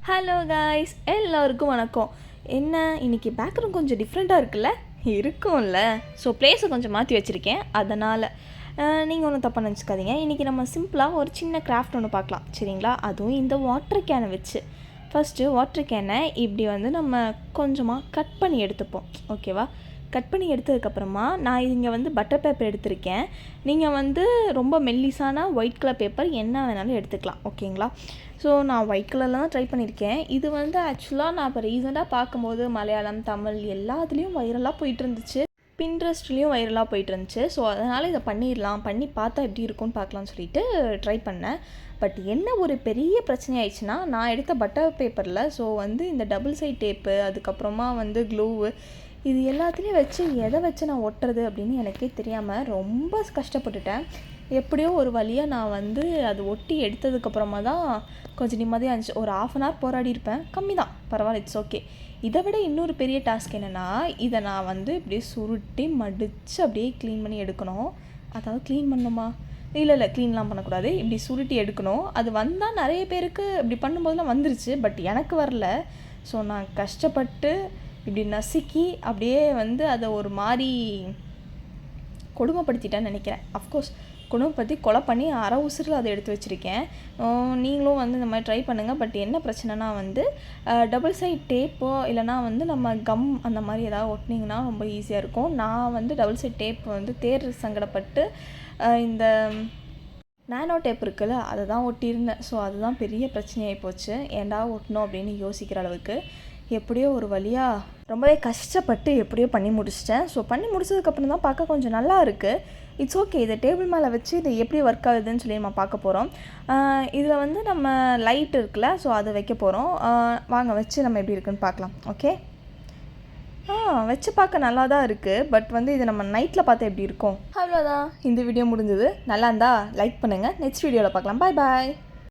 Hello guys, எல்லோருக்கும் வணக்கம். என்ன இன்றைக்கி பேக்ரவுண்ட் கொஞ்சம் டிஃப்ரெண்ட்டாக இருக்குல்ல? இருக்கும்ல. ஸோ ப்ளேஸை கொஞ்சம் மாற்றி வச்சுருக்கேன். அதனால் நீங்கள் ஒன்றும் தப்பாக நினச்சிக்காதீங்க. இன்றைக்கி நம்ம சிம்பிளாக ஒரு சின்ன கிராஃப்ட் ஒன்று பார்க்கலாம், சரிங்களா? அதுவும் இந்த வாட்டர் கேனை வச்சு. ஃபஸ்ட்டு வாட்டர் கேனை இப்படி நம்ம கொஞ்சமாக கட் பண்ணி எடுத்துப்போம், ஓகேவா? கட் பண்ணி எடுத்ததுக்கப்புறமா நான் இங்கே பட்டர் பேப்பர் எடுத்திருக்கேன். நீங்கள் ரொம்ப மெல்லிசான ஒயிட் கலர் பேப்பர் என்ன வேணாலும் எடுத்துக்கலாம், ஓகேங்களா? ஸோ நான் ஒயிட் கலரில் தான் ட்ரை பண்ணியிருக்கேன். இது ஆக்சுவலாக நான் இப்போ ரீசெண்டாக பார்க்கும்போது மலையாளம், தமிழ் எல்லாத்துலேயும் வைரலாக போயிட்டு இருந்துச்சு. பின்ட்ரெஸ்ட்லேயும் வைரலாக போயிட்டு இருந்துச்சு. ஸோ அதனால் இதை பண்ணி பார்த்தா எப்படி இருக்கும்னு பார்க்கலான்னு சொல்லிட்டு ட்ரை பண்ணேன். பட் என்ன ஒரு பெரிய பிரச்சனை ஆயிடுச்சுன்னா, நான் எடுத்த பட்டர் பேப்பரில் இந்த டபுள் சைட் டேப்பு, அதுக்கப்புறமா க்ளூவு, இது எல்லாத்துலேயும் வச்சு எதை வச்சு நான் ஒட்டுறது அப்படின்னு எனக்கே தெரியாமல் ரொம்ப கஷ்டப்பட்டுட்டேன். எப்படியோ ஒரு வழியாக நான் அது ஒட்டி எடுத்ததுக்கப்புறமா தான் கொஞ்சம் நிம்மதியாக இருந்துச்சு. ஒரு 1/2 hour போராடி இருப்பேன். கம்மி தான், பரவாயில்ல, இட்ஸ் ஓகே. இதை விட இன்னொரு பெரிய டாஸ்க் என்னென்னா, இதை நான் இப்படியே சுருட்டி மடித்து அப்படியே க்ளீன் பண்ணி எடுக்கணும். அதாவது க்ளீன் பண்ணணுமா? இல்லை க்ளீன்லாம் பண்ணக்கூடாது. இப்படி சுருட்டி எடுக்கணும். அது வந்தால் நிறைய பேருக்கு இப்படி பண்ணும்போதெல்லாம் வந்துருச்சு, பட் எனக்கு வரல. ஸோ நான் கஷ்டப்பட்டு இப்படி நசுக்கி அப்படியே அதை ஒரு மாதிரி கொடுமைப்படுத்திட்டேன்னு நினைக்கிறேன். அஃப்கோர்ஸ் கொடுமைப்படுத்தி கொலை பண்ணி அரை உசுரில் அதை எடுத்து வச்சுருக்கேன். நீங்களும் இந்த மாதிரி ட்ரை பண்ணுங்கள். பட் என்ன பிரச்சனைனா டபுள் சைட் டேப்போ இல்லைனா நம்ம கம் அந்த மாதிரி ஏதாவது ஒட்டினீங்கன்னா ரொம்ப ஈஸியாக இருக்கும். நான் டபுள் சைட் டேப் தேர் சங்கடப்பட்டு இந்த நானோ டேப் இருக்குல்ல, அதை தான் ஒட்டியிருந்தேன். ஸோ அதுதான் பெரிய பிரச்சனையாகி போச்சு. ஏன்டா ஒட்டணும் அப்படின்னு யோசிக்கிற அளவுக்கு. எப்படியோ ஒரு வழியாக ரொம்பவே கஷ்டப்பட்டு எப்படியோ பண்ணி முடிச்சிட்டேன். ஸோ பண்ணி முடிச்சதுக்கப்புறம் தான் பார்க்க கொஞ்சம் நல்லா இருக்குது. It's okay. இதை டேபிள் மேலே வச்சு இது எப்படி ஒர்க் ஆகுதுன்னு சொல்லி நம்ம பார்க்க போகிறோம். இதில் நம்ம லைட் இருக்குல்ல, ஸோ அதை வைக்க போகிறோம். வாங்க வச்சு நம்ம எப்படி இருக்குன்னு பார்க்கலாம், ஓகே? வச்சு பார்க்க நல்லா தான் இருக்குது. பட் இது நம்ம நைட்டில் பார்த்தா எப்படி இருக்கும்? அவ்வளோதான், இந்த வீடியோ முடிஞ்சது. நல்லா இருந்தால் லைக் பண்ணுங்கள். நெக்ஸ்ட் வீடியோவில் பார்க்கலாம். பாய் பாய்.